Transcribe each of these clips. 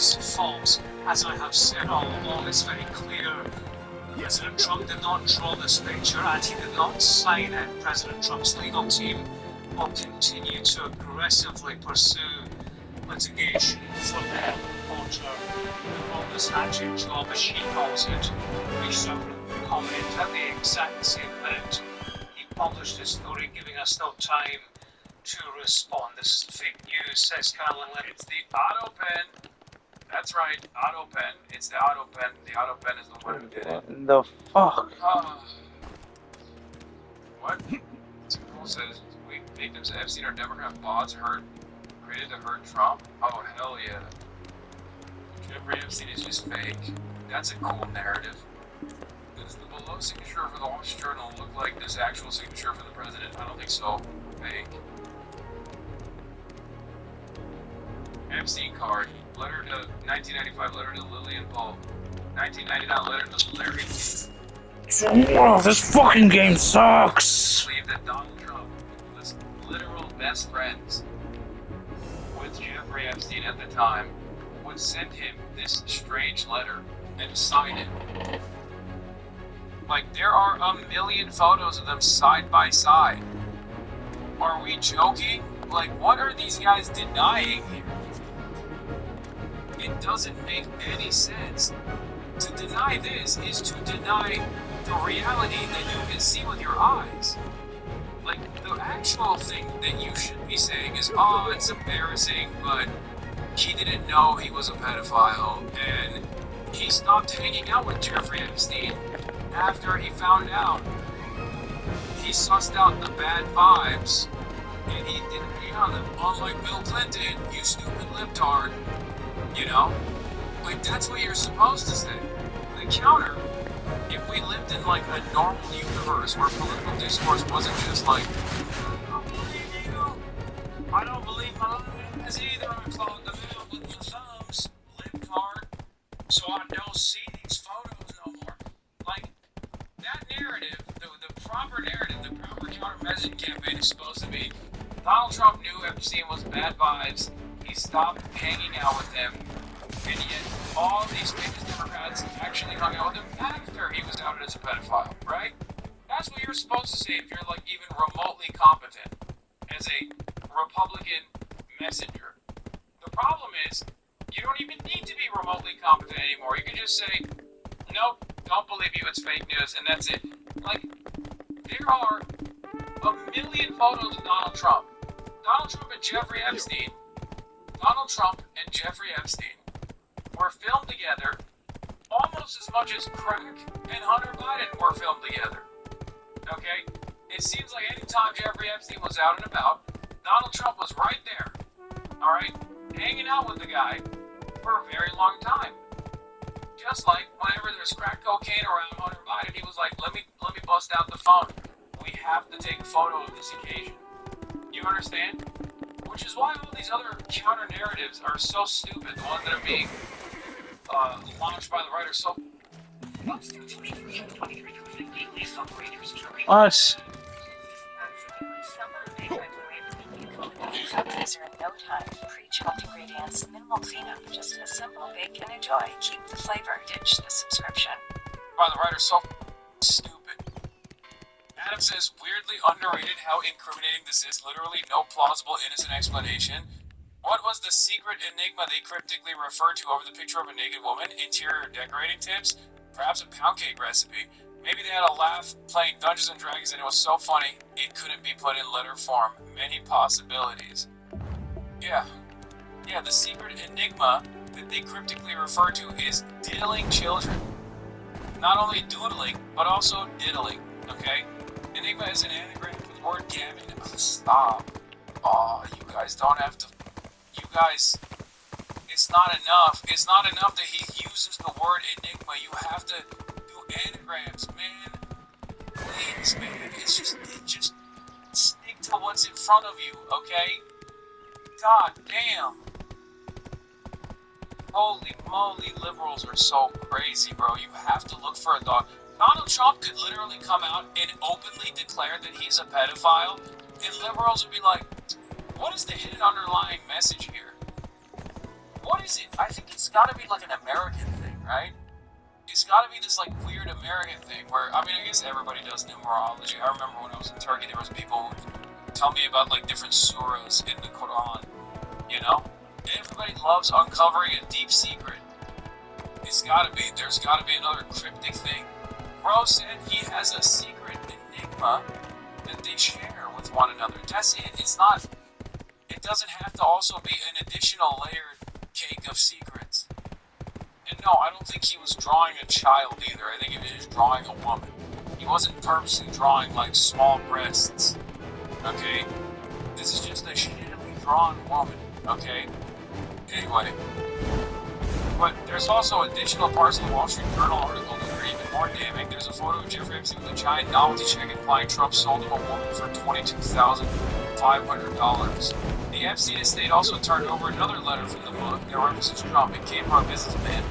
is false. As I have said all along, it's very clear. President Trump did not draw this picture and he did not sign it. President Trump's legal team will continue to aggressively pursue litigation for the reporter who wrote this hatchet job, as she calls it. We suffered a comment at the exact same minute. He published his story, giving us no time to respond. This is fake news, says Carolyn Lynn. It's the auto pen. That's right, auto pen. It's the auto pen. The auto pen is the one who did it. What the fuck? What? Someone says victims of Epstein are Democrat bots created to hurt Trump. Oh hell yeah. Jeffrey Epstein is just fake. That's a cool narrative. Does the below signature for the Wall Street Journal look like this actual signature for the president? I don't think so. Fake. Epstein card. Letter to 1995. Letter to Lillian Pope. 1999 letter to Larry. Oh, this fucking game sucks. Believe that Donald Trump was literal best friends with Jeffrey Epstein at the time, would send him this strange letter and sign it. Like, there are a million photos of them side by side. Are we joking? Like, what are these guys denying here? It doesn't make any sense. To deny this is to deny the reality that you can see with your eyes. Like, the actual thing that you should be saying is, oh, it's embarrassing, but he didn't know he was a pedophile, and he stopped hanging out with Jeffrey Epstein after he found out. He sussed out the bad vibes, and he didn't hang out with them. Unlike Bill Clinton, you stupid libtard. You know? Like, that's what you're supposed to say. The counter, if we lived in, like, a normal universe where political discourse wasn't just like, I don't believe you. I don't believe my eyes either. I closed the mouth with my thumbs. Libtard. So I don't see these photos no more. Like, that narrative, the proper narrative, the proper counter-messaging campaign is supposed to be, Donald Trump knew Epstein was bad vibes. He stopped hanging out with him, and yet all these famous Democrats actually hung out with him after he was outed as a pedophile, right? That's what you're supposed to say if you're, like, even remotely competent as a Republican messenger. The problem is, you don't even need to be remotely competent anymore. You can just say, nope, don't believe you, it's fake news, and that's it. Like, there are a million photos of Donald Trump. Donald Trump and Jeffrey Epstein. Donald Trump and Jeffrey Epstein were filmed together almost as much as Crack and Hunter Biden were filmed together. Okay? It seems like any time Jeffrey Epstein was out and about, Donald Trump was right there. Alright? Hanging out with the guy for a very long time. Just like whenever there's crack cocaine around Hunter Biden, he was like, let me bust out the phone. We have to take a photo of this occasion. You understand? Which is why all these other counter-narratives are so stupid. The ones that are being launched by the writers. So What? Freezer in no time. Pre-chopped ingredients, minimal cleanup, just a simple bake and enjoy. Keep the flavor. Ditch the subscription. By the writer, so stupid. Adam says, weirdly underrated how incriminating this is. Literally no plausible innocent explanation. What was the secret enigma they cryptically referred to over the picture of a naked woman? Interior decorating tips? Perhaps a pound cake recipe? Maybe they had a laugh playing Dungeons & Dragons and it was so funny it couldn't be put in letter form. Many possibilities. Yeah, the secret enigma that they cryptically refer to is diddling children. Not only doodling, but also diddling, okay? Enigma is an anagram for the word gammon. Oh, stop. Oh, you guys don't have to... You guys... It's not enough. It's not enough that he uses the word enigma. You have to do anagrams, man. Please, man. It's just stick to what's in front of you, okay? God damn. Holy moly, liberals are so crazy, bro. You have to look for a dog. Donald Trump could literally come out and openly declare that he's a pedophile, and liberals would be like, what is the hidden underlying message here? What what is it? I think it's gotta be like an American thing, right? It's gotta be this like weird American thing where, I mean, I guess everybody does numerology. I remember when I was in Turkey, there was people who would tell me about like different surahs in the Quran, you know? And everybody loves uncovering a deep secret. There's gotta be another cryptic thing. Bro said he has a secret enigma that they share with one another. That's it. It doesn't have to also be an additional layered cake of secrets. And no, I don't think he was drawing a child either. I think he was drawing a woman. He wasn't purposely drawing like small breasts. Okay? This is just a shittily drawn woman. Okay? Anyway. But there's also additional parts of the Wall Street Journal article that are even more damning. There's a photo of Jeffrey Epstein with a giant novelty check implying Trump sold him a woman for $22,500. The Epstein estate also turned over another letter from the book that references Trump. It came from a businessman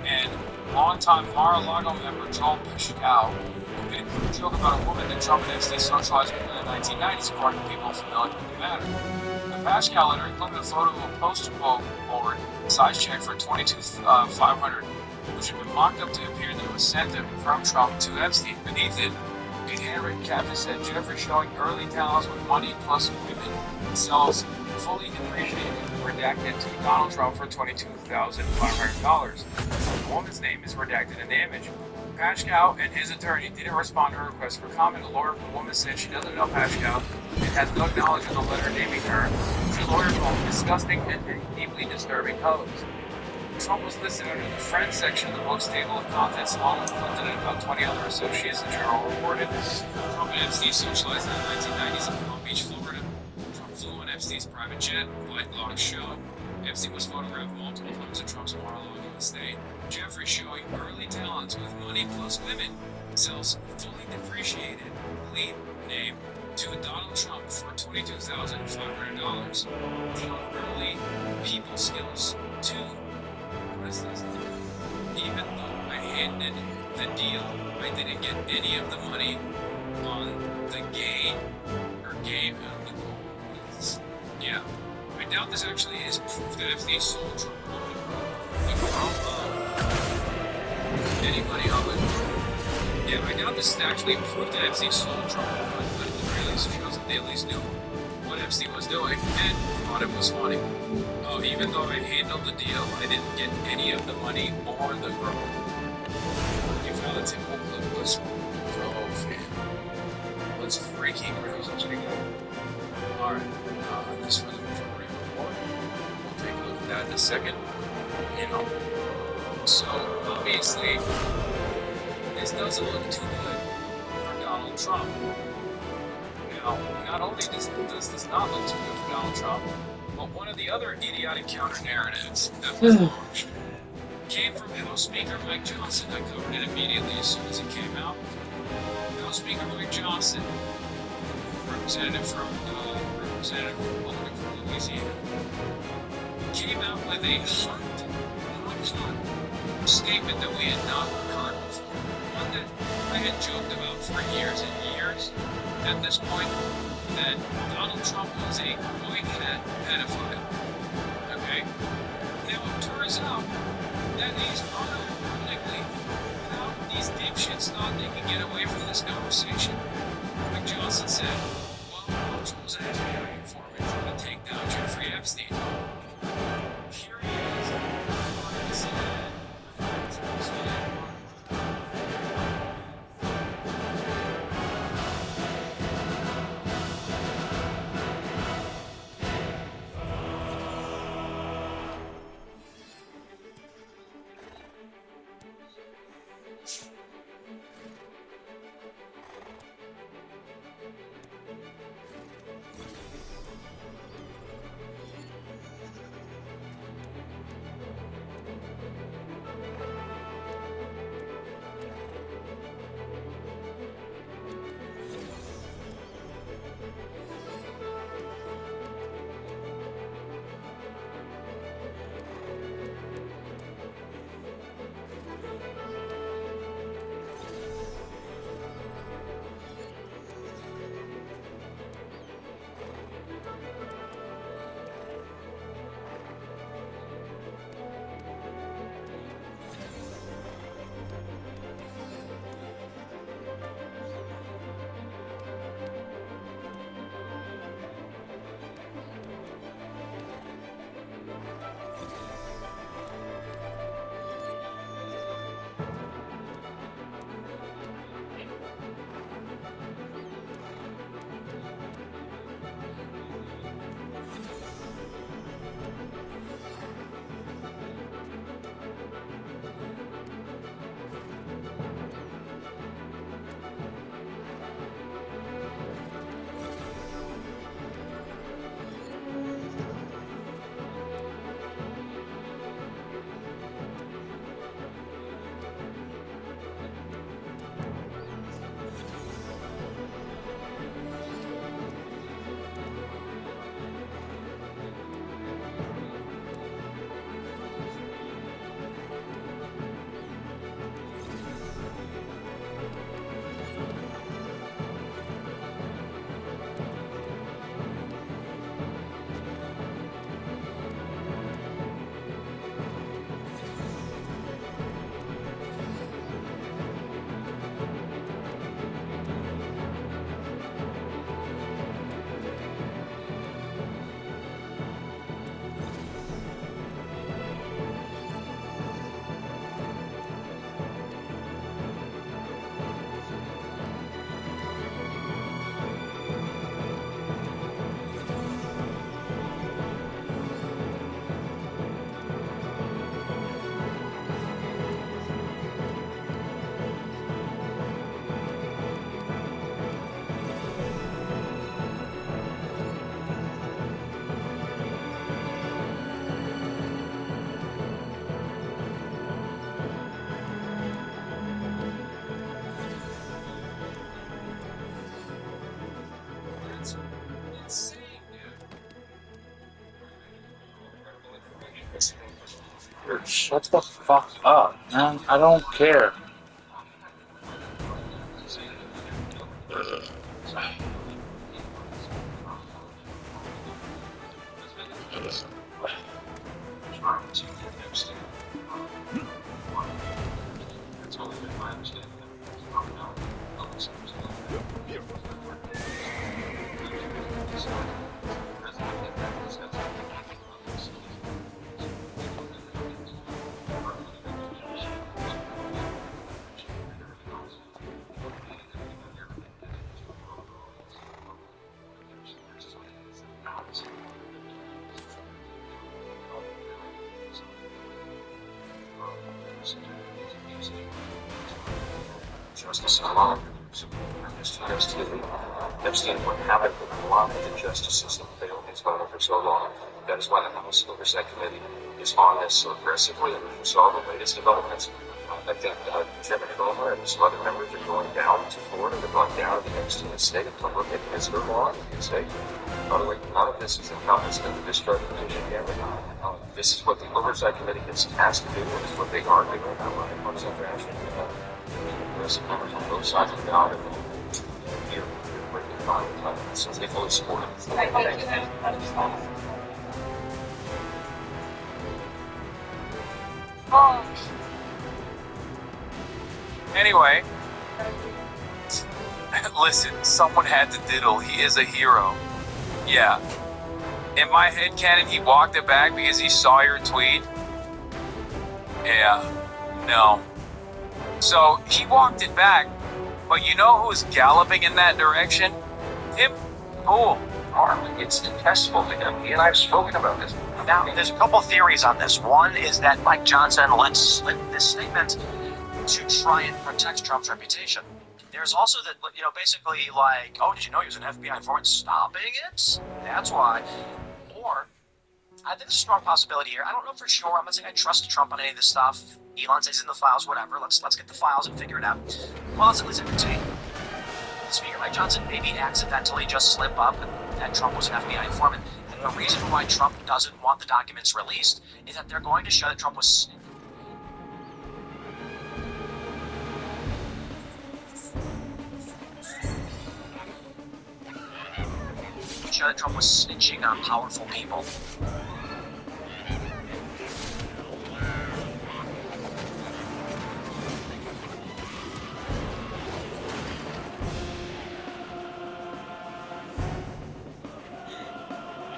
and longtime Mar-a-Lago member Joel Pescow, who made a crude joke about a woman that Trump and Epstein socialized with in the 1990s, according to people familiar with the matter. The Pascal letter included a photo of a poster board, size check for $22,500, which had been mocked up to appear that it was sent from Trump to Epstein. Beneath it, a handwritten caption said, "Jeffrey showing early talents with money plus women sells fully depreciated, redacted to Donald Trump for $22,500. The woman's name is redacted in the image. Pascal and his attorney didn't respond to a request for comment. A lawyer for the woman said she doesn't know Pascal and has no knowledge of the letter naming her, which the lawyer called disgusting and deeply disturbing pose. Trump was listed under the Friends section of the book's table of contents, along with Clinton and about 20 other associates, the journal reported. Trump and Epstein socialized in the 1990s in Palm Beach, Florida. Trump flew on Epstein's private jet, White Lotus show. Epstein was photographed multiple times at Trump's Mar-a-Lago estate. Jeffrey showing early talents with money plus women sells fully depreciated clean name to Donald Trump for $22,500. Showing early people skills too. What is this? Even though I handed the deal, I didn't get any of the money on the game or game of the gold. Yeah. I doubt this actually is proof that Epstein sold Trump anybody on it. Yeah, I doubt this is actually proof that Epstein sold Trump, but at the very least it shows that they at least knew what Epstein was doing and thought it was funny. Oh, even though I handled the deal, I didn't get any of the money or the girl. You found a typical clip. Let's go, fam. Let's freaking rose. Let's go. Alright, this for the majority report. We'll take a look at that in a second. You know. So, obviously, this doesn't look too good for Donald Trump. Now, not only does this not look too good for Donald Trump, but one of the other idiotic counter-narratives that was launched came from House Speaker Mike Johnson. I covered it immediately as soon as it came out. House Speaker Mike Johnson, representative Republican from Louisiana, came out with a hot statement that we had not heard before. One that I had joked about for years and years at this point, that Donald Trump was a white hat pedophile. Okay? Now it turns out that he's unironically how these dipshits thought they could get away from this conversation. Mike Johnson said, well, Donald Trump was an FBI informant trying to take down Jeffrey Epstein. Here he is. Shut the fuck up, man. I don't care. Justice alone. Epstein wouldn't have it for long if the justice system failed his own for so long. That is why the House Oversight Committee is on this so aggressively and saw the latest developments. I think Chairman Comer and some other members are going down to Florida. They're going down to the Epstein estate to look at his law in the estate. By the way, none of this is encompassed in the discharge petition yet. This is what the Oversight Committee is tasked to do. This is what they are doing. I'm running on some action. There's members on both sides of the aisle. Here, we're going to find since they fully support it. Anyway, listen, someone had to diddle. He is a hero. Yeah. In my head canon, he walked it back because he saw your tweet. Yeah. No. So he walked it back, but you know who's galloping in that direction? Tim Pool. It's detestable to him. He and I have spoken about this. Now, there's a couple theories on this. One is that Mike Johnson let slip this statement to try and protect Trump's reputation. There's also that, basically like, oh, did you know he was an FBI informant stopping it? That's why. Or, I think there's a strong possibility here. I don't know for sure. I'm not saying I trust Trump on any of this stuff. Elon says it's in the files, whatever. Let's get the files and figure it out. Well, let's at least entertain. Speaker Mike Johnson maybe accidentally just slip up that Trump was an FBI informant. And the reason why Trump doesn't want the documents released is that they're going to show that Trump was snitching on powerful people.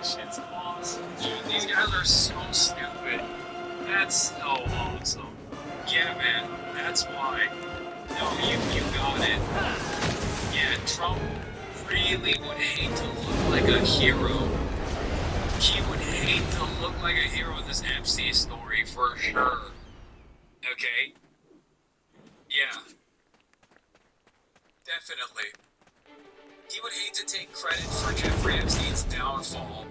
Shit's awesome. Dude, these guys are so stupid. That's so awesome. Yeah, man, that's why. No, you got it. Yeah, Trump really would hate to look like a hero. He would hate to look like a hero in this Epstein story for sure. Okay? Yeah. Definitely. He would hate to take credit for Jeffrey Epstein's downfall.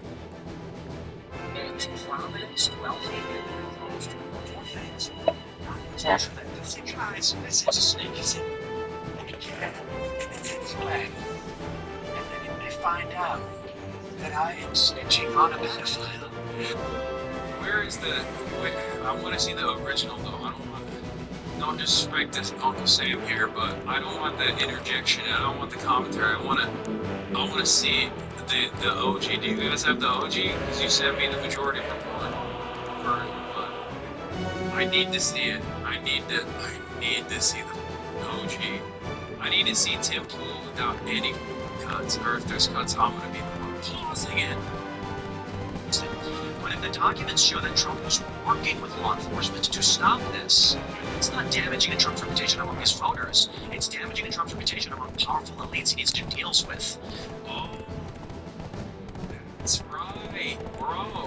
And prominent, wealthy, and privileged more things. Also, that guys, this is a snake. He's in a cat, and it's flag. And then they find out that I am snitching on a pedophile. Where is the... Wait, I want to see the original, though. I don't want... Don't disrespect this Uncle Sam here, but I don't want the interjection. I don't want the commentary. I want to see the OG. Do you guys have the OG? Because you sent me the majority of the one version, but I need to see it. I need to see the OG. I need to see Tim Pool without any cuts, or if there's cuts, I'm going to be pausing it. But if the documents show that Trump was working with law enforcement to stop this, it's not damaging Trump's reputation among his voters. It's damaging Trump's reputation among powerful elites he needs to do deals with. Oh, that's right, brother.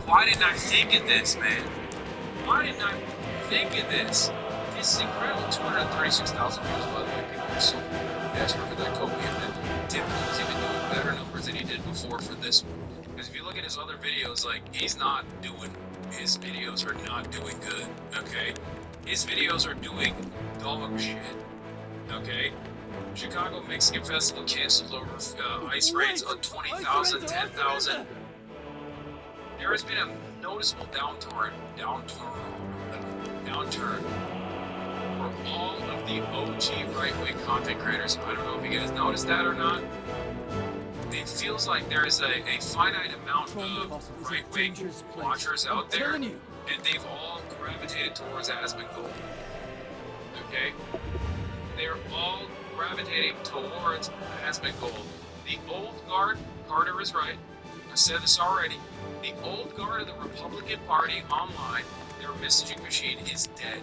Why didn't I think of this, man? Why didn't I think of this? This is incredible. 236,000 views, by the way. People are so desperate for that Kobe event. Tim Pool's even doing better numbers than he did before for this one. Because if you look at his other videos, his videos are not doing good, okay? His videos are doing dog shit, okay? Chicago Mexican Festival canceled over ice raids on 20,000, 10,000. There has been a noticeable downturn for all of the OG right-wing content creators. I don't know if you guys noticed that or not. It feels like there is a finite amount of right-wing watchers out there, and they've all gravitated towards Asmongold. Okay? They're all gravitating towards Asmongold. The old guard, Carter is right, I said this already, the old guard of the Republican Party online, their messaging machine is dead.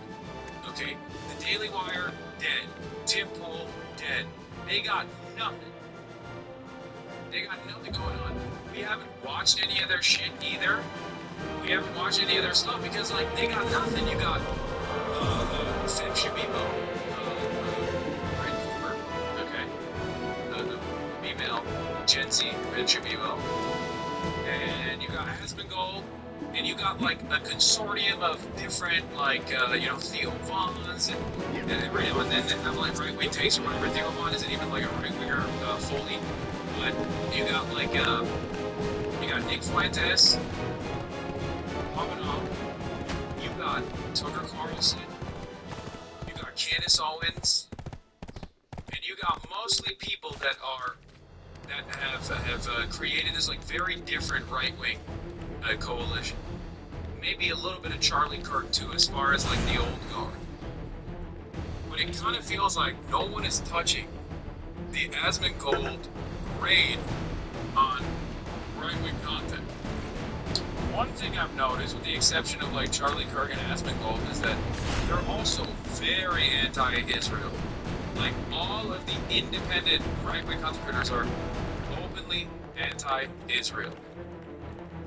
Okay? The Daily Wire, dead. Tim Pool, dead. They got nothing. They got nothing going on. We haven't watched any of their shit either. We haven't watched any of their stuff because, like, they got nothing. You got Sam Shabimo, Brent Cooper, okay, the female Gen Z, Ben Shabimo, and you got Asmongold, and you got, like, a consortium of different, like, Theo Vons, and every now and then they have, like, right-wing takes or whatever. Theo Von isn't even, like, a right-winger fully, but you got, like, you got Nick Fuentes, popping up, you got Tucker Carlson, you got Candace Owens, and you got mostly people that have created this, like, very different right-wing coalition. Maybe a little bit of Charlie Kirk too, as far as, like, the old guard. But it kind of feels like no one is touching the Asmongold raid on right-wing content. One thing I've noticed, with the exception of, like, Charlie Kirk and Asmongold, is that they're also very anti-Israel. Like, all of the independent right-wing content creators are openly anti-Israel.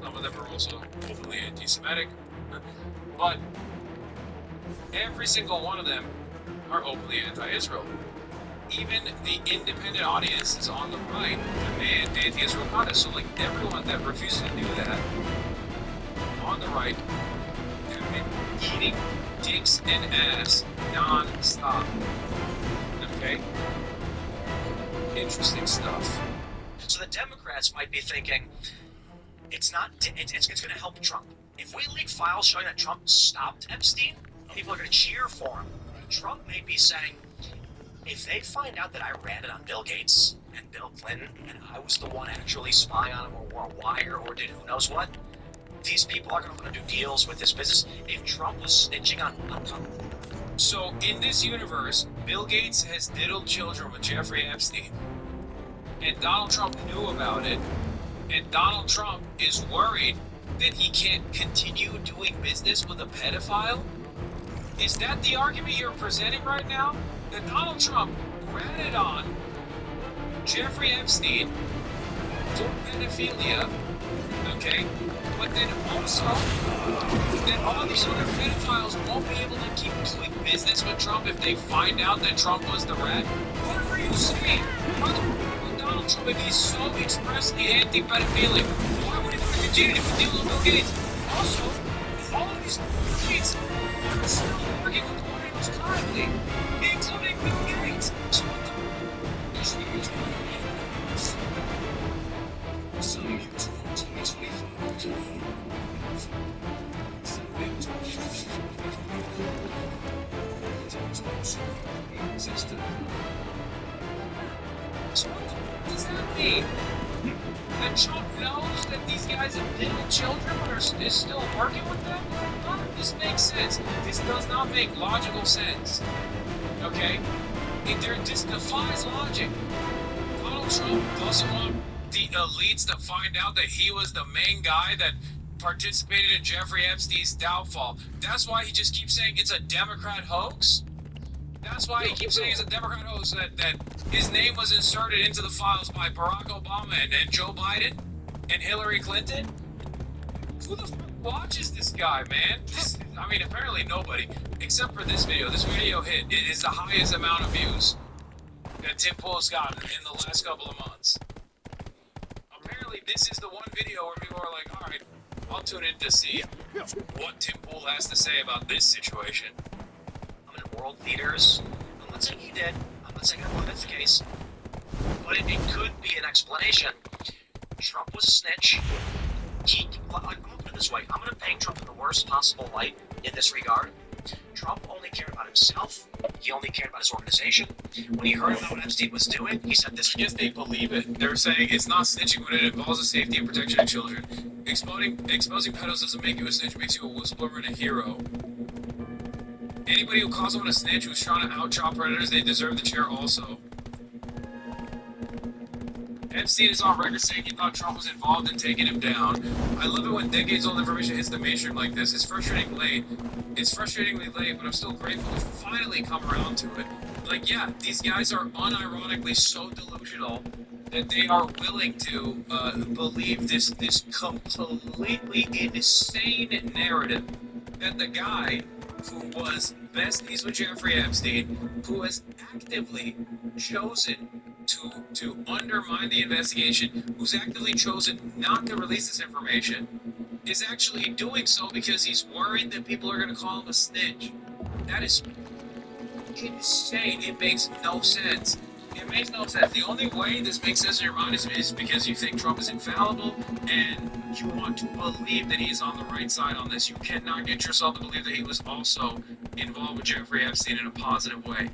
Some of them are also openly anti-Semitic, but every single one of them are openly anti-Israel. Even the independent audience is on the right demand anti-Israel content. So, like, everyone that refuses to do that on the right have been eating dicks and ass non-stop. Okay? Interesting stuff. So the Democrats might be thinking, it's going to help Trump. If we leak files showing that Trump stopped Epstein, people are going to cheer for him. Trump may be saying, if they find out that I ran it on Bill Gates and Bill Clinton, and I was the one actually spying on him or wore a wire or did who knows what, these people are going to want to do deals with this business. If Trump was snitching on Trump. So, in this universe, Bill Gates has diddled children with Jeffrey Epstein. And Donald Trump knew about it. And Donald Trump is worried that he can't continue doing business with a pedophile? Is that the argument you're presenting right now? That Donald Trump ratted on Jeffrey Epstein for pedophilia, okay? But then also, that all these other pedophiles won't be able to keep doing business with Trump if they find out that Trump was the rat? What are you saying? Donald Trump, if he's so expressly anti-pedophilia, why would he want to continue to deal with Bill Gates? Also, all of these states are still working with Warriors currently, including Bill Gates. So what the... So what does that mean? That Trump knows that these guys have diddled children but is still working with them? None of this makes sense. This does not make logical sense. Okay? This defies logic. Donald Trump doesn't want the elites to find out that he was the main guy that participated in Jeffrey Epstein's downfall. That's why he just keeps saying it's a Democrat hoax? That's why he keeps saying it's a Democrat hoax, that his name was inserted into the files by Barack Obama and Joe Biden and Hillary Clinton? Who the fuck watches this guy, man? Apparently nobody, except for this video. This video hit. It is the highest amount of views that Tim Pool's gotten in the last couple of months. Apparently this is the one video where people are like, alright, I'll tune in to see what Tim Pool has to say about this situation. I'm in world leaders. I'm not saying he did. I'm not not saying I believe that's the case, but it could be an explanation. Trump was a snitch. I'm going to put it this way. I'm going to paint Trump in the worst possible light in this regard. Trump only cared about himself. He only cared about his organization. When he heard about what Epstein was doing, he said this. Yes, they believe it. They're saying it's not snitching when it involves the safety and protection of children. Exposing pedos doesn't make you a snitch, it makes you a whistleblower and a hero. Anybody who calls someone a snitch who's trying to out-chop predators, they deserve the chair also. Epstein is on record saying he thought Trump was involved in taking him down. I love it when decades-old information hits the mainstream like this. It's frustratingly late, but I'm still grateful to finally come around to it. Like, yeah, these guys are unironically so delusional that they are willing to believe this completely insane narrative that the guy who was besties with Jeffrey Epstein, who has actively chosen to undermine the investigation, who's actively chosen not to release this information, is actually doing so because he's worried that people are going to call him a snitch. That is insane. It makes no sense. It makes no sense. The only way this makes sense in your mind is because you think Trump is infallible and you want to believe that he's on the right side on this. You cannot get yourself to believe that he was also involved with Jeffrey Epstein in a positive way.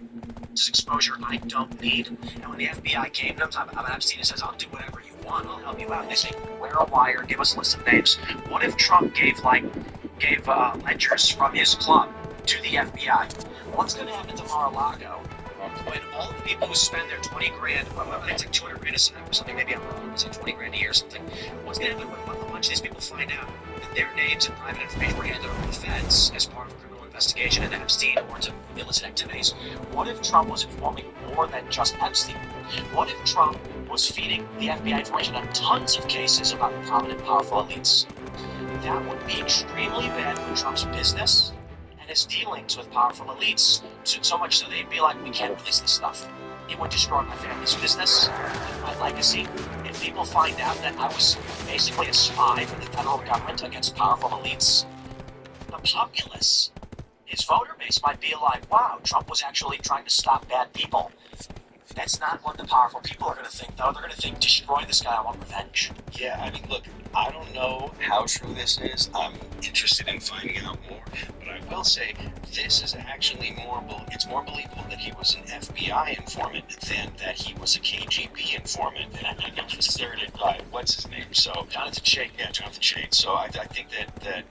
This exposure I don't need. And when the FBI came to him, I'm Epstein, and says, I'll do whatever you want, I'll help you out. They say, wear a wire, give us a list of names. What if Trump gave ledgers from his club to the FBI? What's going to happen to Mar-a-Lago when all the people who spend their 20 grand, well, it's like 200 grand or something, maybe I'm wrong, it's like 20 grand a year or something. What's going to happen when a bunch of these people find out that their names and private information were handed over to the feds as part of a criminal investigation into Epstein or into illicit activities? What if Trump was informing more than just Epstein? What if Trump was feeding the FBI information on tons of cases about prominent, powerful elites? That would be extremely bad for Trump's business and his dealings with powerful elites, so much so they'd be like, we can't release this stuff. It would destroy my family's business and my legacy. If people find out that I was basically a spy for the federal government against powerful elites, the populace, his voter base, might be like, wow, Trump was actually trying to stop bad people. That's not what the powerful people are going to think, though. They're going to think, destroy this guy, I want revenge. Yeah, I mean, look, I don't know how true this is. I'm interested in finding out more, but I will say this is actually it's more believable that he was an FBI informant than that he was a KGB informant. And I got deserted by, what's his name? So, Jonathan Chait. Yeah, Jonathan Chait. So I think that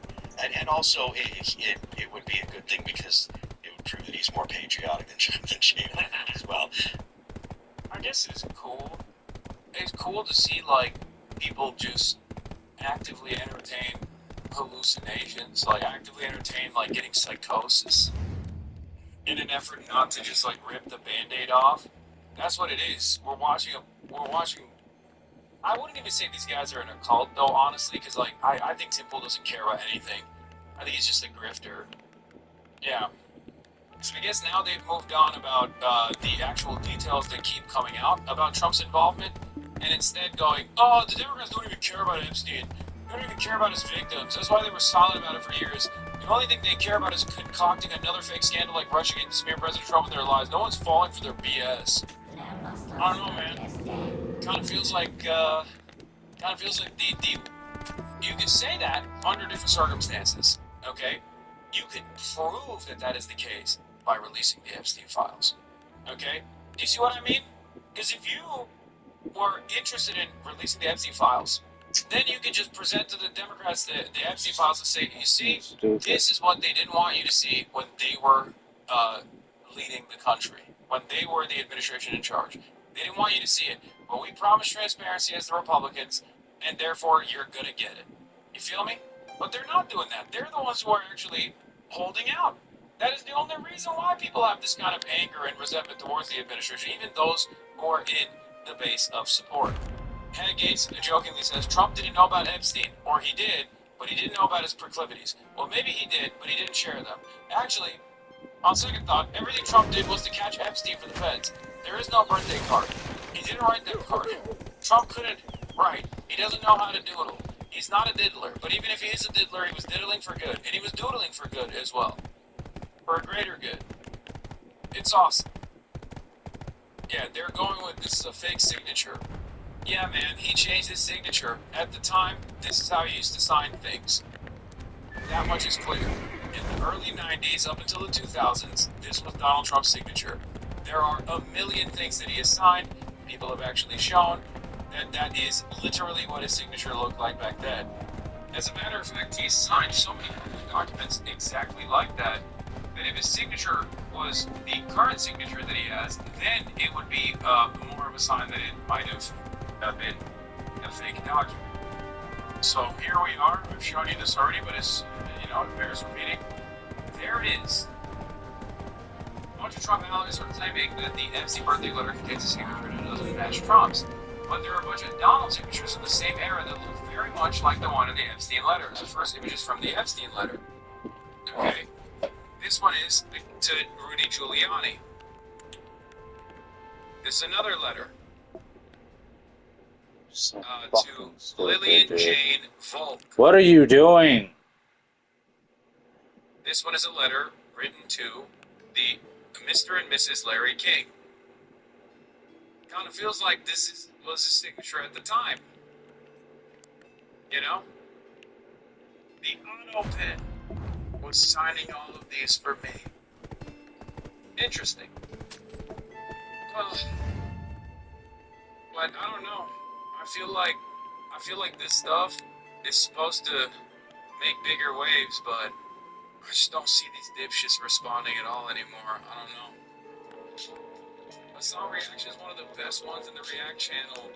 and also it would be a good thing because it would prove that he's more patriotic than Jonathan Chait as well. I guess it's cool. It's cool to see, like, people just actively entertain hallucinations, like, actively entertain, like, getting psychosis in an effort not to just, like, rip the Band-Aid off. That's what it is. We're watching, I wouldn't even say these guys are in a cult, though, honestly, because, like, I think Tim Pool doesn't care about anything. I think he's just a grifter. Yeah. So I guess now they've moved on about the actual details that keep coming out about Trump's involvement, and instead going, oh, the Democrats don't even care about Epstein. They don't even care about his victims. That's why they were silent about it for years. The only thing they care about is concocting another fake scandal like Russia getting to smear President Trump with their lies. No one's falling for their BS. I don't know, man. Kind of feels like the you could say that under different circumstances, okay? You could prove that that is the case by releasing the Epstein files, okay? Do you see what I mean? Because if you were interested in releasing the Epstein files, then you could just present to the Democrats the Epstein files and say, you see, this is what they didn't want you to see when they were leading the country, when they were the administration in charge. They didn't want you to see it, but we promised transparency as the Republicans, and therefore you're gonna get it. You feel me? But they're not doing that. They're the ones who are actually holding out. That is the only reason why people have this kind of anger and resentment towards the administration, even those who are in the base of support. Hannah Gates jokingly says, Trump didn't know about Epstein, or he did, but he didn't know about his proclivities. Well, maybe he did, but he didn't share them. Actually, on second thought, everything Trump did was to catch Epstein for the feds. There is no birthday card. He didn't write that card. Trump couldn't write. He doesn't know how to doodle. He's not a diddler, but even if he is a diddler, he was diddling for good, and he was doodling for good as well. For a greater good. It's awesome. Yeah, they're going with this is a fake signature. Yeah, man, he changed his signature. At the time, this is how he used to sign things. That much is clear. In the early 90s up until the 2000s, this was Donald Trump's signature. There are a million things that he has signed. People have actually shown that that is literally what his signature looked like back then. As a matter of fact, he's signed so many documents exactly like that, that if his signature was the current signature that he has, then it would be more of a sign that it might have been a fake document. So here we are. I've shown you this already, but it's, it bears repeating. There it is. A bunch of Trump allies are claiming that the Epstein birthday letter contains a signature that doesn't match Trump's. But there are a bunch of Donald signatures in the same era that look very much like the one in the Epstein letter. The first image is from the Epstein letter. Okay? This one is to Rudy Giuliani. This is another letter to Lillian Jane Volk. What are you doing? This one is a letter written to the Mr. and Mrs. Larry King. Kind of feels like this was his signature at the time. You know? The auto pen was signing all of these for me. Interesting. But I don't know. I feel like this stuff is supposed to make bigger waves, but I just don't see these dipshits responding at all anymore. I don't know. Assault Reaction is one of the best ones in the React channel.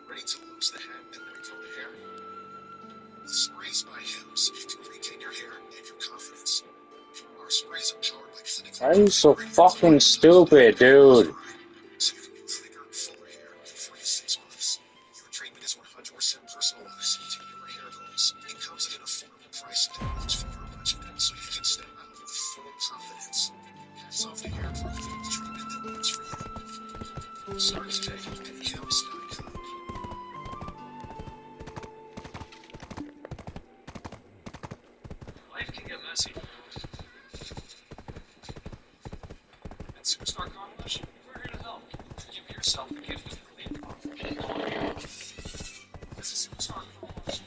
Ready to lose the head and let go of the hair? Sprays by him so you can regain your hair and your confidence. Our sprays are powered by clinical. Why are you so fucking stupid, dude? So you can get thicker, fuller hair in 4 to 6 months. Your treatment is 100% personalized to your hair goals. It comes at an affordable price and delivers for your budget, so you can step out with full confidence. Solve the hair growth treatment that works for you. Start today at Hims.com. Life can get messy. At Superstar Coalition, we're here to help. Give yourself the gift of clean confidence. This is Superstar Coalition.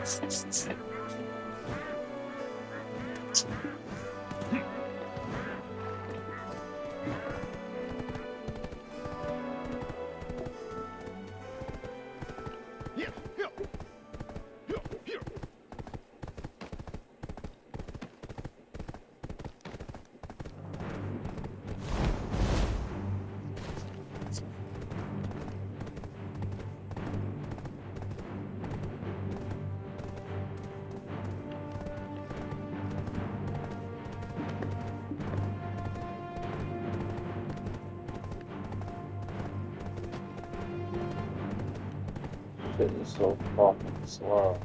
Shit is so fucking slow.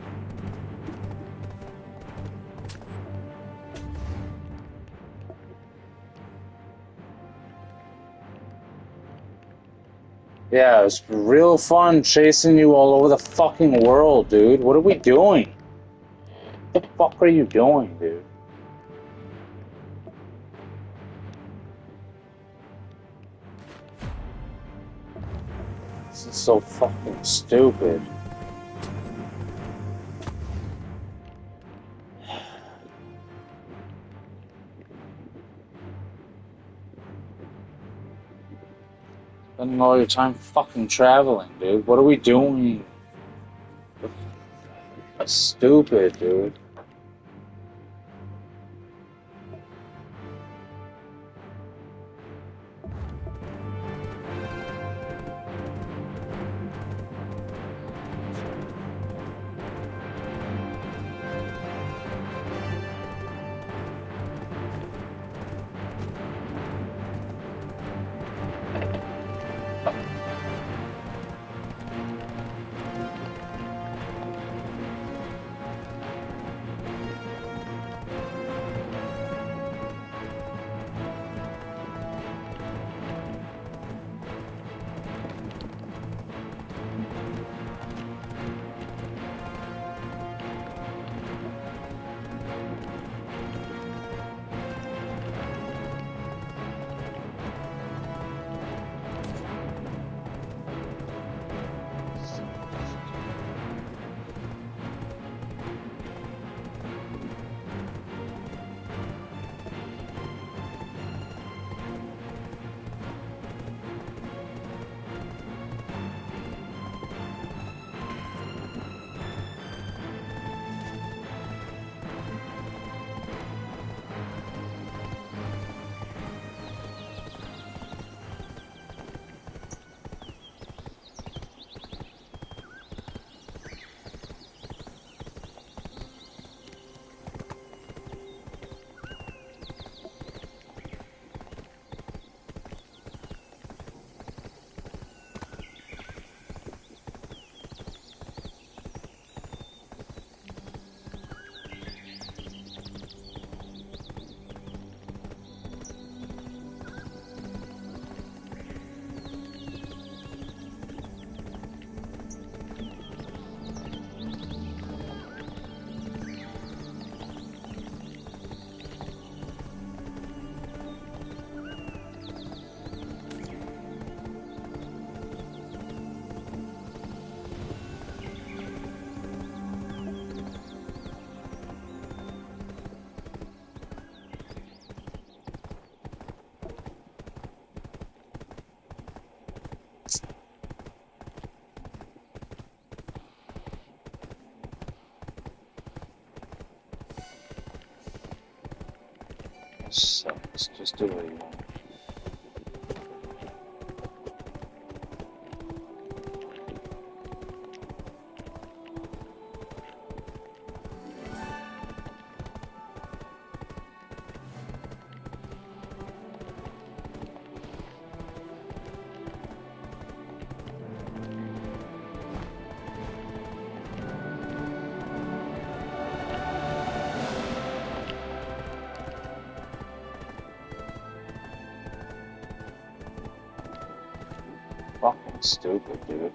Yeah, it's real fun chasing you all over the fucking world, dude. What are we doing? What the fuck are you doing, dude? This is so fucking stupid. Spending all your time fucking traveling, dude. What are we doing? That's stupid, dude. Sucks. Just do what you want. Fucking stupid, dude.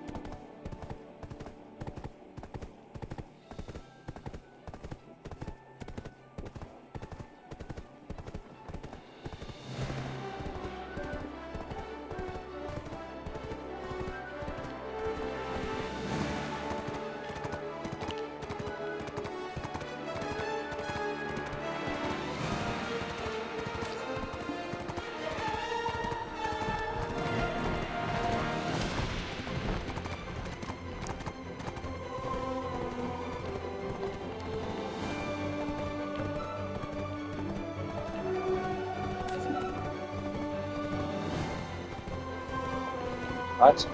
What?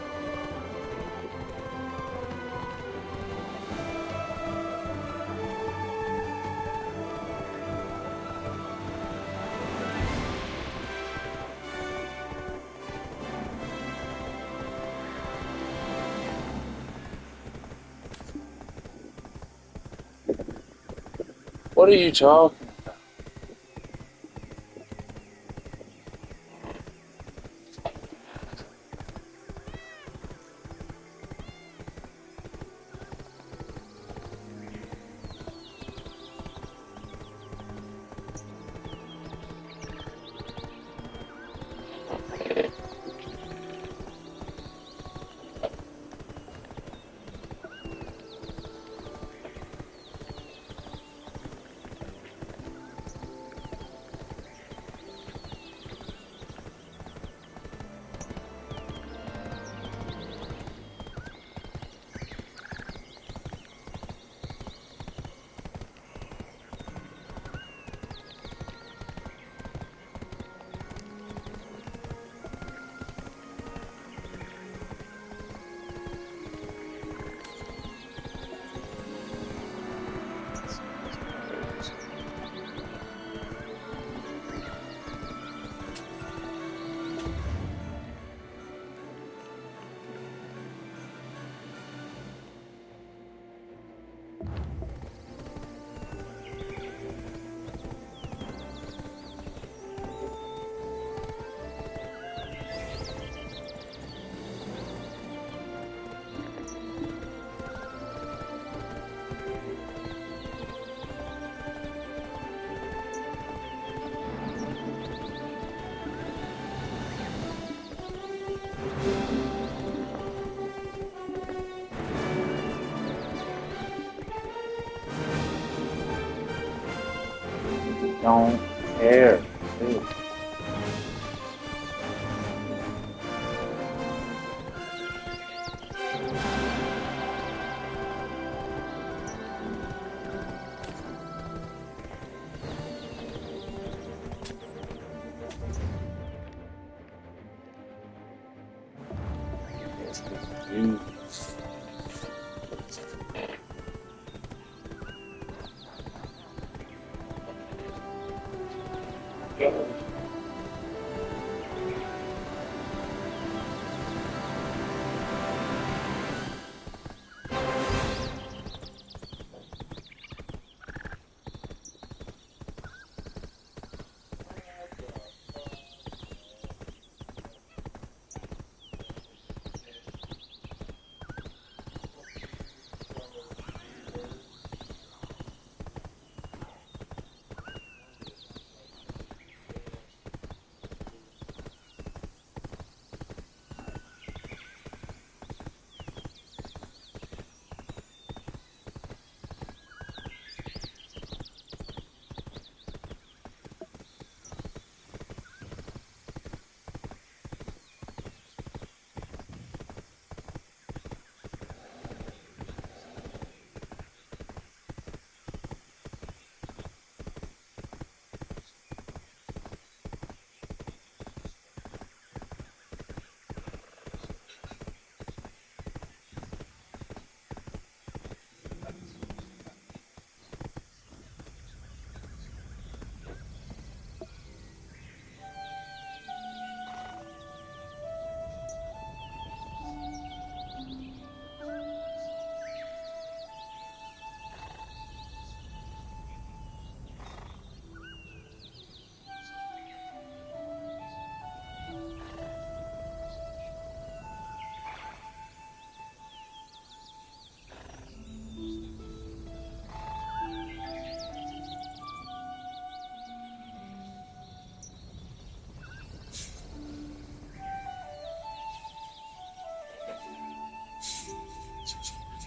What are you talking? Don't care. Dude. You.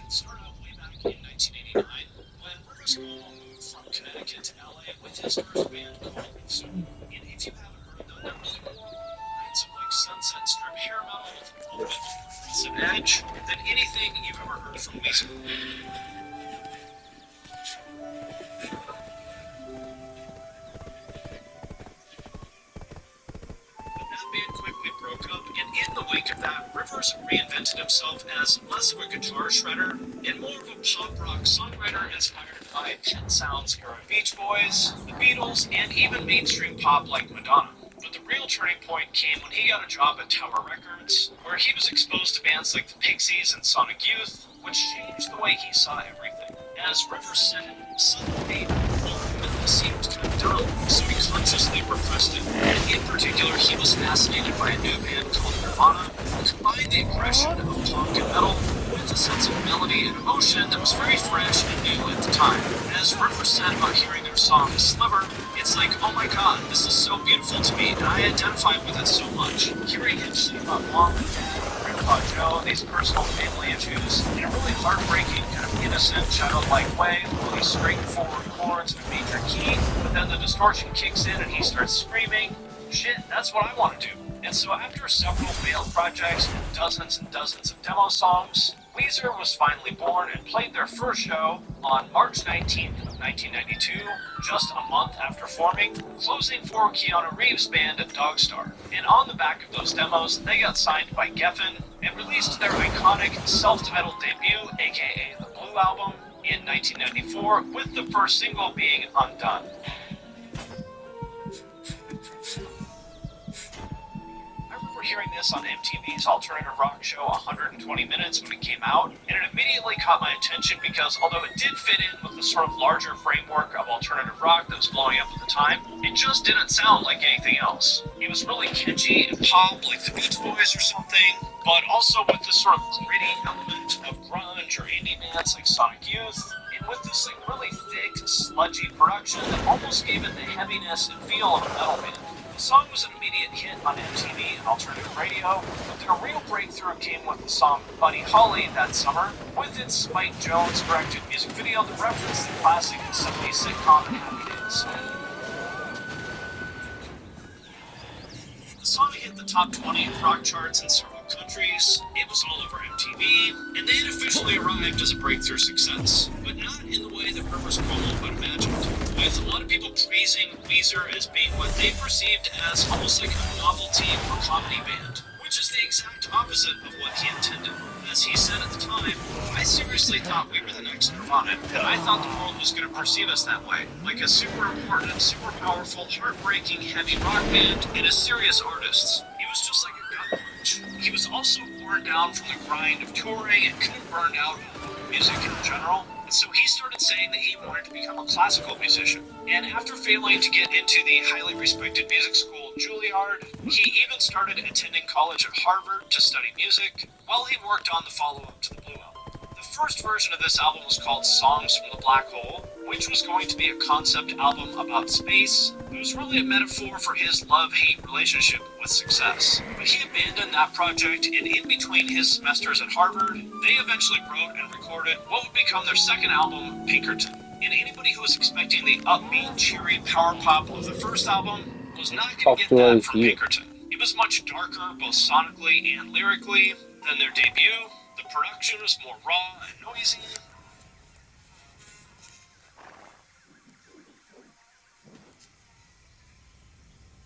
Started out way back in 1989 when Rivers Cuomo moved from Connecticut to LA with his first band called So. And if you haven't heard them, they're music lines of like Sunset Strip hair metal with a little bit more progressive edge than anything you've ever heard from Weezer. But that band quickly broke up, and in the wake of that Rivers reinvented himself as less of a guitar shredder and more of a pop rock songwriter inspired by Pet Sounds era Beach Boys, the Beatles, and even mainstream pop like Madonna. But the real turning point came when he got a job at Tower Records, where he was exposed to bands like the Pixies and Sonic Youth, which changed the way he saw everything. As Rivers said, suddenly, the scene was kind of dumb, so he consciously repressed it. And in particular, he was fascinated by a new band called Nirvana, who combined the aggression of punk and metal with a sense of melody and emotion that was very fresh and new at the time. As Rivers said about hearing their song Sliver, it's like, oh my god, this is so beautiful to me, and I identify with it so much. Hearing him sing about mom and dad, Grandpa Joe, these personal family issues, in a really heartbreaking, kind of innocent, childlike way, really straightforward chords in a major key, but then the distortion kicks in and he starts screaming, shit, that's what I want to do. And so after several failed projects and dozens of demo songs, Weezer was finally born and played their first show on March 19th of 1992, just a month after forming, closing for Keanu Reeves' band Dogstar. And on the back of those demos, they got signed by Geffen and released their iconic self-titled debut, aka the Blue Album, in 1994, with the first single being Undone. Hearing this on MTV's alternative rock show 120 Minutes when it came out, and it immediately caught my attention because although it did fit in with the sort of larger framework of alternative rock that was blowing up at the time, it just didn't sound like anything else. It was really catchy and pop like the Beach Boys or something, but also with this sort of gritty element of grunge or indie bands like Sonic Youth, and with this like really thick, sludgy production that almost gave it the heaviness and feel of a metal band. The song was an immediate hit on MTV and alternative radio, but their real breakthrough came with the song Buddy Holly that summer, with its Spike Jonze-directed music video that referenced the classic 70s sitcom Happy Days. The song hit the top 20 rock charts in several countries, it was all over MTV, and they had officially arrived as a breakthrough success, but not in the way that Rivers Cuomo would imagined. With a lot of people praising Weezer as being what they perceived as almost like a novelty or comedy band, which is the exact opposite of what he intended. As he said at the time, I seriously thought we were the next Nirvana, and I thought the world was going to perceive us that way, like a super important, super powerful, heartbreaking, heavy rock band and as serious artists. He was just like a gut punch. He was also worn down from the grind of touring and couldn't burn out music in general. And so he started saying that he wanted to become a classical musician. And after failing to get into the highly respected music school Juilliard, he even started attending college at Harvard to study music, while he worked on the follow-up to the Blue Album. The first version of this album was called Songs from the Black Hole, which was going to be a concept album about space. It was really a metaphor for his love-hate relationship with success. But he abandoned that project, and in between his semesters at Harvard, they eventually wrote and recorded what would become their second album, Pinkerton. And anybody who was expecting the upbeat, cheery power pop of the first album was not going to get that from Pinkerton. It was much darker, both sonically and lyrically, than their debut. The production was more raw and noisy.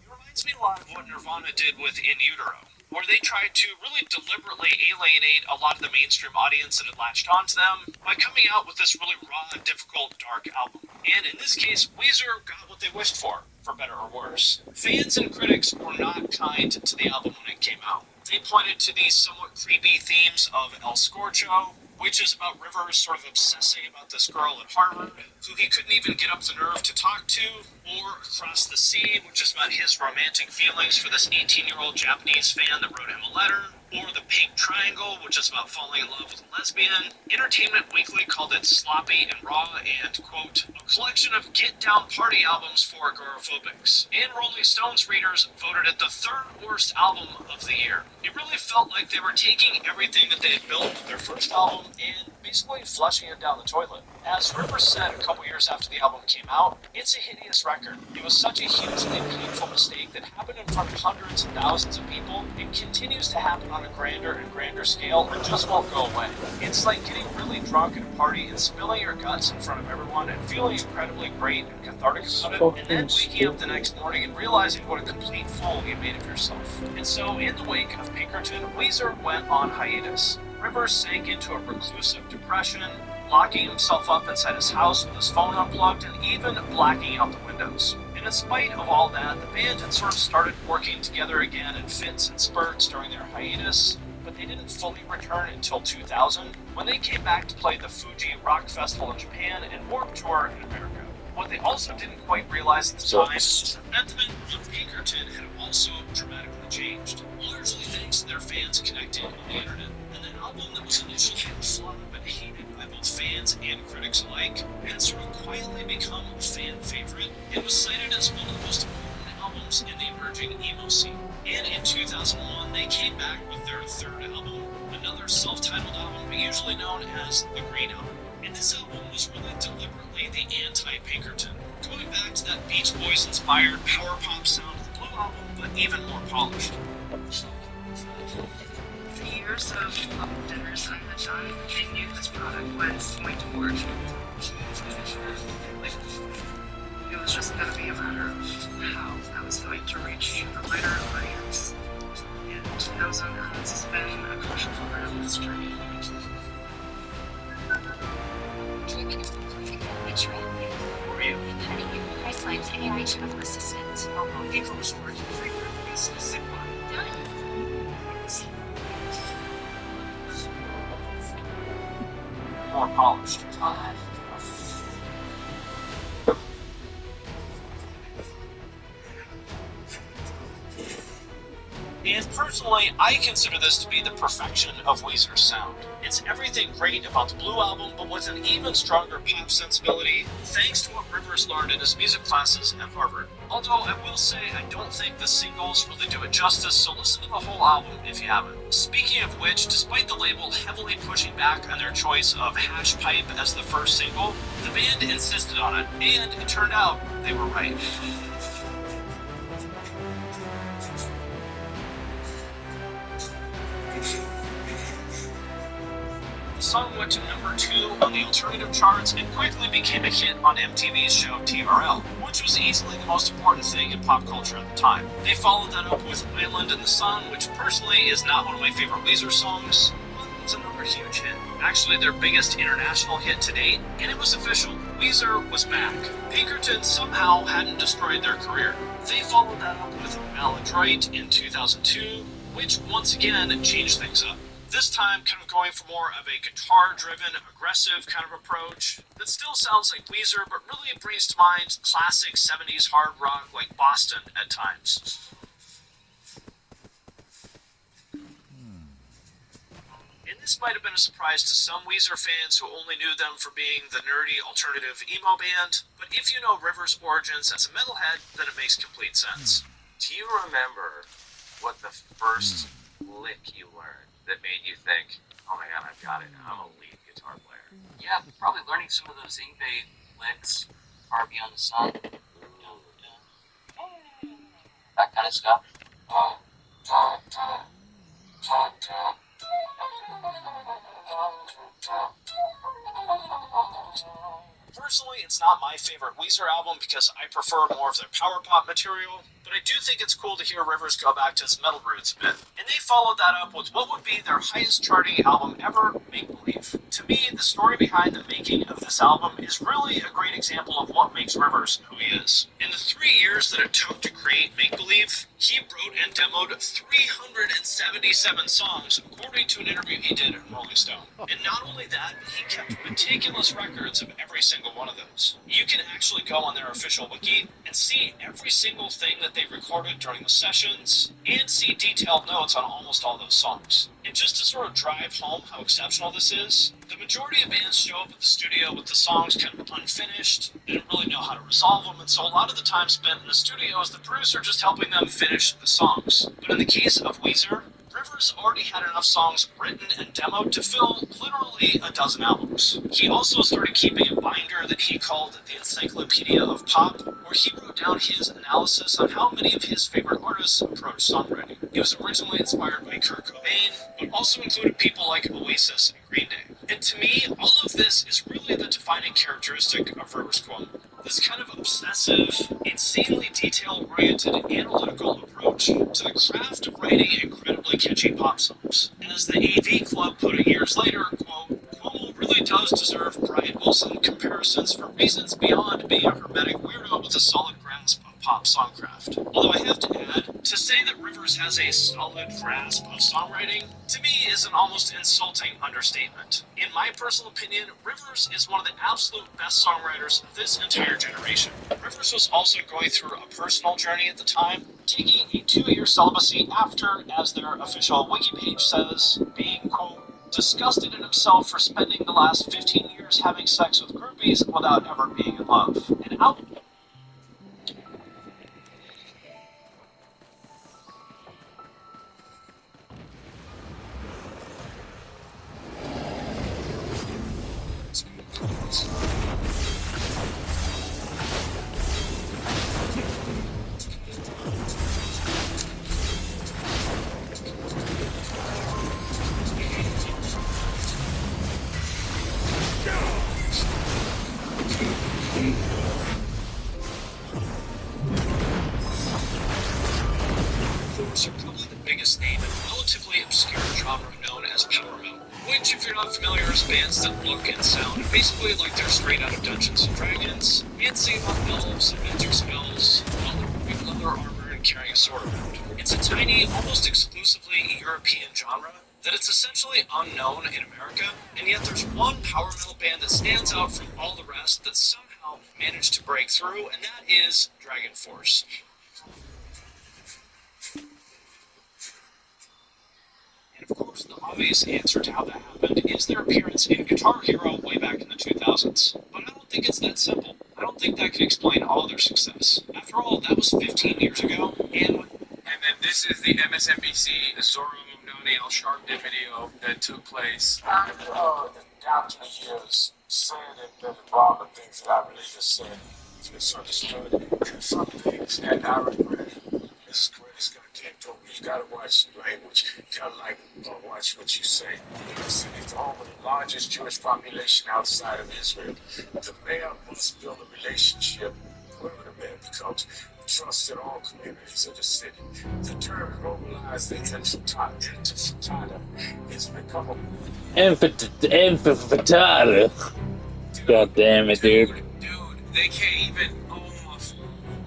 Reminds me a lot of what Nirvana did with In Utero, where they tried to really deliberately alienate a lot of the mainstream audience that had latched onto them by coming out with this really raw, difficult, dark album. And in this case, Weezer got what they wished for better or worse. Fans and critics were not kind to the album when it came out. They pointed to these somewhat creepy themes of El Scorcho, which is about Rivers sort of obsessing about this girl at Harvard, who he couldn't even get up the nerve to talk to, or Across the Sea, which is about his romantic feelings for this 18-year-old Japanese fan that wrote him a letter, or The Pink Triangle, which is about falling in love with a lesbian. Entertainment Weekly called it sloppy and raw and, quote, a collection of get-down party albums for agoraphobics. And Rolling Stones readers voted it the third worst album of the year. It really felt like they were taking everything that they had built with their first album and basically flushing it down the toilet. As Rivers said a couple years after the album came out, it's a hideous record. It was such a hugely painful mistake that happened in front of hundreds and thousands of people and continues to happen on a grander and grander scale and just won't go away. It's like getting really drunk at a party and spilling your guts in front of everyone and feeling incredibly great and cathartic about it, and then waking up the next morning and realizing what a complete fool you made of yourself. And so, in the wake of Pinkerton, Weezer went on hiatus. Rivers sank into a reclusive depression, locking himself up inside his house with his phone unplugged and even blacking out the windows. And in spite of all that, the band had sort of started working together again in fits and spurts during their hiatus, but they didn't fully return until 2000, when they came back to play the Fuji Rock Festival in Japan and Warped Tour in America. What they also didn't quite realize at the time is the sentiment of Pinkerton had also dramatically changed, largely thanks to their fans connecting on the internet. And the album that was initially flawed but hated by both fans and critics alike had sort of quietly become a fan favorite. It was cited as one of the most important albums in the emerging emo scene. And in 2001, they came back with their third album, another self-titled album, but usually known as The Green Album. And this album was really deliberately the anti-Pinkerton, going back to that Beach Boys-inspired power pop sound of the Blue Album, but even more polished. The years of club dinners I had done, they knew this product was going to work. It was just going to be a matter of how I was going to reach the wider audience. And 2000 has been a crucial part of this journey. Who are you? Pricelines any reach of assistance. People restored free releases. More polished. And personally, I consider this to be the perfection of Weezer's sound. It's everything great about the Blue Album, but with an even stronger pop sensibility, thanks to what Rivers learned in his music classes at Harvard. Although I will say I don't think the singles really do it justice, so listen to the whole album if you haven't. Speaking of which, despite the label heavily pushing back on their choice of Hash Pipe as the first single, the band insisted on it, and it turned out they were right. The song went to number 2 on the alternative charts and quickly became a hit on MTV's show TRL, which was easily the most important thing in pop culture at the time. They followed that up with Island in the Sun, which personally is not one of my favorite Weezer songs, but it's another huge hit. Actually their biggest international hit to date, and it was official. Weezer was back. Pinkerton somehow hadn't destroyed their career. They followed that up with Maladroit in 2002, which once again changed things up. This time kind of going for more of a guitar-driven, aggressive kind of approach that still sounds like Weezer, but really brings to mind classic 70s hard rock like Boston at times. And this might have been a surprise to some Weezer fans who only knew them for being the nerdy alternative emo band, but if you know Rivers' origins as a metalhead, then it makes complete sense. Do you remember what the first lick you learned that made you think, oh my god, I've got it, I'm a lead guitar player? Yeah, probably learning some of those eBay licks, Far Beyond the Sun, that kind of stuff. Personally, it's not my favorite Weezer album because I prefer more of their power pop material, but I do think it's cool to hear Rivers go back to his metal roots a bit. And they followed that up with what would be their highest charting album ever, Make Believe. To me, the story behind the making of this album is really a great example of what makes Rivers who he is. In the 3 years that it took to create Make Believe, he wrote and demoed 377 songs, according to an interview he did in Rolling Stone. And not only that, but he kept meticulous records of every single one of those. You can actually go on their official wiki and see every single thing that they recorded during the sessions, and see detailed notes on almost all those songs. And just to sort of drive home how exceptional this is, the majority of bands show up at the studio with the songs kind of unfinished. They don't really know how to resolve them, and so a lot of the time spent in the studio is the producer just helping them finish finish the songs. But in the case of Weezer, Rivers already had enough songs written and demoed to fill literally a dozen albums. He also started keeping a binder that he called the Encyclopedia of Pop, where he wrote down his analysis on how many of his favorite artists approach songwriting. It was originally inspired by Kurt Cobain, but also included people like Oasis and Green Day. And to me, all of this is really the defining characteristic of Rivers Cuomo. This kind of obsessive, insanely detail-oriented, analytical approach to the craft of writing incredibly catchy pop songs. And as the AV Club put it years later, quote, Cuomo really does deserve Brian Wilson comparisons for reasons beyond being a hermetic weirdo with a solid grasp of pop songcraft. Although I have to add, to say that Rivers has a solid grasp of songwriting, to me is an almost insulting understatement. In my personal opinion, Rivers is one of the absolute best songwriters of this entire generation. Rivers was also going through a personal journey at the time, taking a 2-year celibacy after, as their official wiki page says, being, quote, disgusted in himself for spending the last 15 years having sex with groupies without ever being in love. And out. Are probably the biggest name in a relatively obscure genre known as power metal, which, if you're not familiar, is bands that look and sound basically like they're straight out of Dungeons and Dragons, and sing about elves and magic spells, while they're wearing leather armor and carrying a sword around. It's a tiny, almost exclusively European genre that it's essentially unknown in America, and yet there's one power metal band that stands out from all the rest that somehow managed to break through, and that is Dragon Force. And of course, the obvious answer to how that happened is their appearance in Guitar Hero way back in the 2000s. But I don't think it's that simple. I don't think that can explain all their success. After all, that was 15 years ago, and then this is the MSNBC Zoro Noni Al Sharpton video that took place. Down to the years, saying that a lot of things that I really just said is misunderstood. And some things that I regret. This is great. It's gonna take over. You gotta watch the language. You gotta watch what you say. Listen, it's home of the largest Jewish population outside of Israel. The mayor must build a relationship. Whoever the mayor becomes, trust in all communities of the city. The term globalized intifada has become a Infatata. God damn it, dude. Dude, they can't even,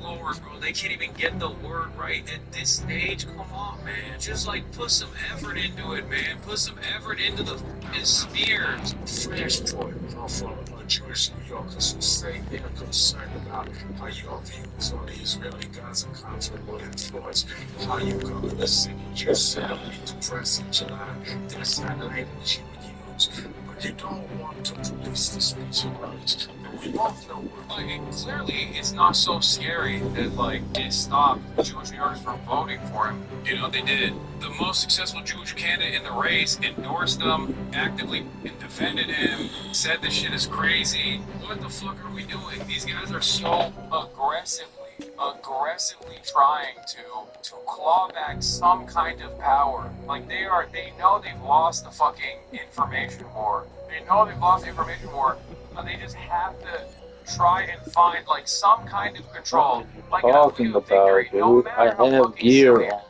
Lord, bro, they can't even get the word right at this stage. Come on, man. Just like put some effort into it, man. Put some effort into the spheres. Flash point from Jewish New Yorkers who say they are concerned about how your views on the Israeli-Gaza conflict will influence how you cover the city. You said to press in July. That's not language you would use. But you don't want to police the speech of others. We both know clearly it's not so scary that they stopped Jewish New Yorkers from voting for him. You know, they did. The most successful Jewish candidate in the race endorsed him, actively defended him, said this shit is crazy. What the fuck are we doing? These guys are so aggressively trying to claw back some kind of power. They know they've lost the fucking information war. They know they've lost the information war, but they just have to try and find some kind of control. Talking about, dude, I have gear on.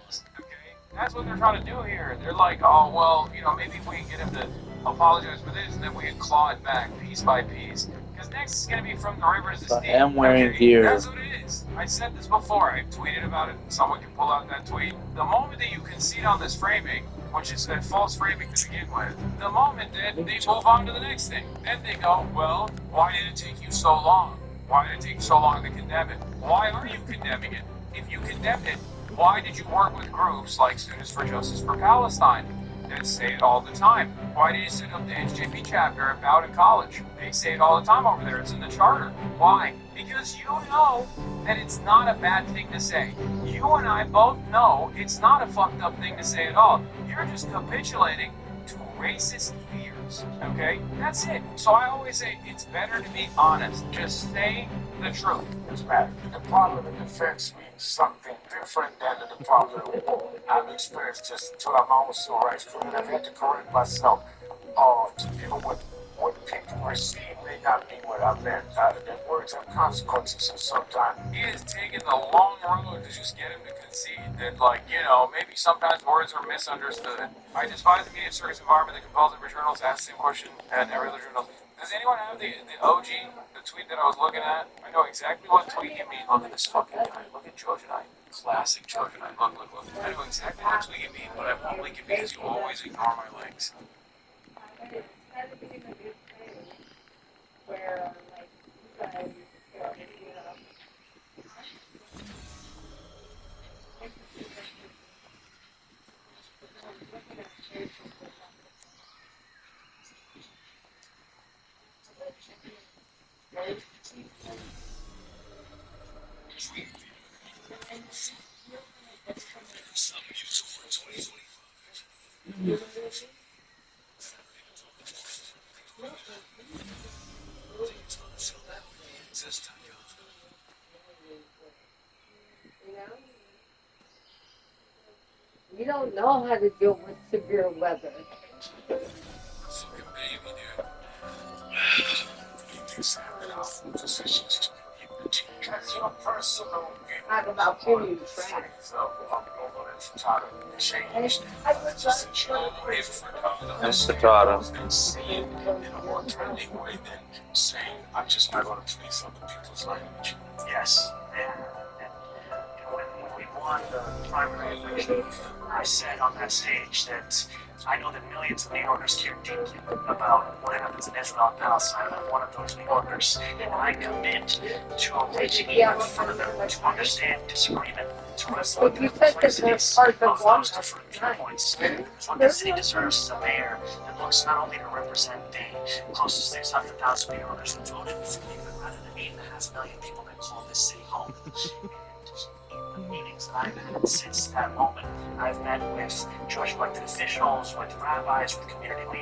That's what they're trying to do here. They're like, oh, well, maybe we can get him to apologize for this, and then we can claw it back piece by piece. Because next is going to be from the river to the sea. I am wearing gear. That's what it is. I said this before. I tweeted about it. Someone can pull out that tweet. The moment that you concede on this framing, which is that false framing to begin with, the moment that they move on to the next thing, then they go, well, why did it take you so long? Why did it take you so long to condemn it? Why are you condemning it? If you condemned it, why did you work with groups like Students for Justice for Palestine? that say it all the time. Why do you set up the NJP chapter at Bowdoin College? They say it all the time over there. It's in the charter. Why? Because you know that it's not a bad thing to say. You and I both know it's not a fucked up thing to say at all. You're just capitulating to racist fears, okay? That's it. So I always say it's better to be honest. Just say the truth. It's matter. The Department of Defense means something different than the Department of War. I've experienced just throughout my own civil rights career, and I've had to correct myself to deal with what people receive may not be what I meant. The words have consequences, and sometimes He has taken the long road to just get him to concede that, like, you know, maybe sometimes words are misunderstood. I despise the media circus environment that compels every journalist to ask the same question at every other journal. Does anyone have the OG, the tweet that I was looking at? I know exactly what tweet you mean. Look at this fucking guy. Look at Jojanite. Classic Jojanite. Look, look, look. I know exactly what tweet you mean, but I won't link it because you always ignore my links. We don't know how to deal with severe weather. Fucking baby, dude. these have enough positions to because your personal Talk about community training. So I'm going to try to change I would just love to chill away from That's Frittata. and see it in a more trending way than saying I'm just not going to please other people's language. Yes, and when we won the primary election, I said on that stage that I know that millions of New Yorkers care deeply about what happens in Israel and Palestine. I'm one of those New Yorkers, and I commit to reaching even further to understand disagreement, to wrestle with But the you said that complexities there's parts of of those Walmart different tonight. viewpoints. Because what this city deserves is a mayor that looks not only to represent the close to 600,000 New Yorkers who voted for me, but rather than 8.5 million people that call this city home. And in the meetings that I've had since that moment, I've met with Jewish elected officials, with rabbis, with community leaders.